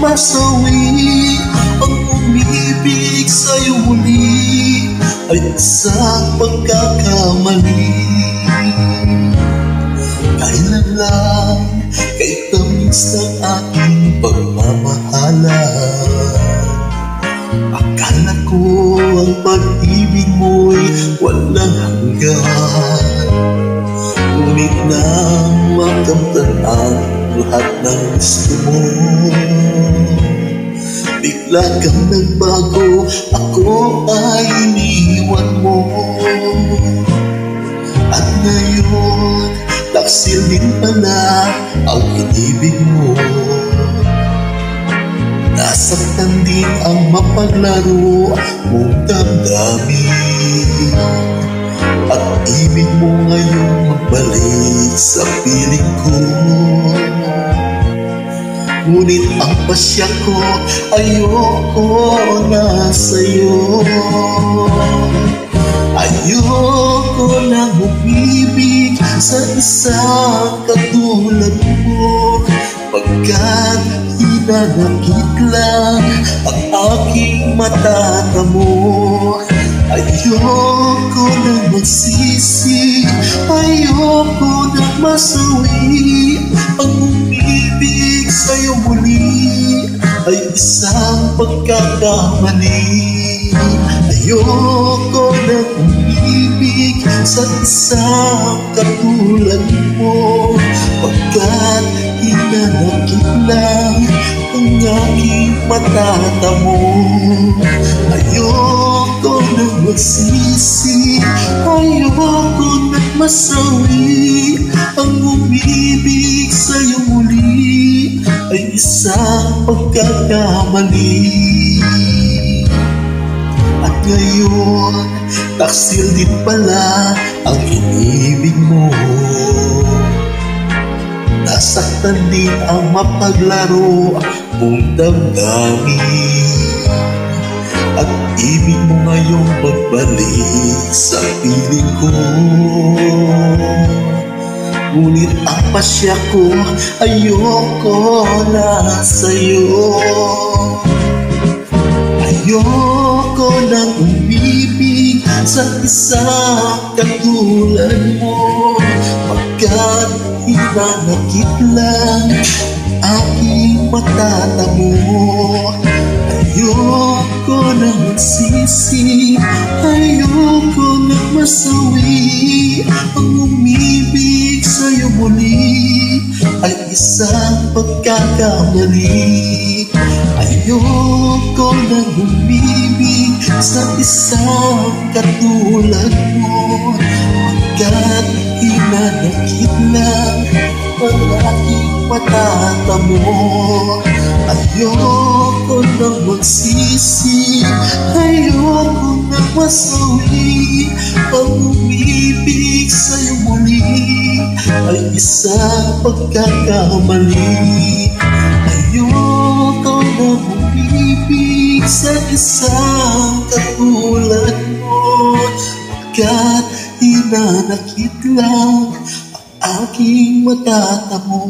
masawi. Ang umibig sa'yo muli ay isang pagkakamali. Kailan lang kay tamis ng aking pagmamahalan. Akala ko ang pag-ibig mo'y walang hanggan. Ngunit nang makamtan ang lahat ng gusto mo, bigla kang nagbago, ako ay iniwan mo. At ngayon, taksil din pala ang inibig mo. Nasaktan din ang mapaglaro mong damdamin. At ibig mo ngayong magbalik sa piling ko. Ngunit ang pasya ko, ayoko na sa'yo. Ayoko na umibig sa isang katulad mo, pagkat hinanakit lang ang aking matatamo. Ayoko na magsisi, ayoko na masawi. Ang umibig sa'yo muli ay isang pagkakamali. Ayoko na umibig sa isang katulad mo, pagkat hinanakit lang ang aking matatamo. Ayoko na magsisi, ayoko na masawi. Ang umibig sa'yo muli ay isang pagkakamali. At ngayon, taksil din pala ang inibig mo. Nasaktan din ang mapaglaro mong damdamin. At ibig mo ngayong magbalik sa piling ko. Ngunit ang pasya ko, ayoko na sa'yo. Ayoko nang umibig sa isang katulad mo, pagkat hinanakit lang aking matatamo. Ayoko na magsisi, ayoko na masawi. Ang umibig sa'yo muli ay isang pagkakamali. Ayoko na umibig sa isang katulad mo, pagkat hinanakit lang ang aking matatamo. Ayoko na magsisi, ayoko na masawi. Ang umibig sa'yo muli ay isang pagkakamali. Ayoko na umibig sa isang katulad mo, pagkat hinanakit lang ang aking matatamo.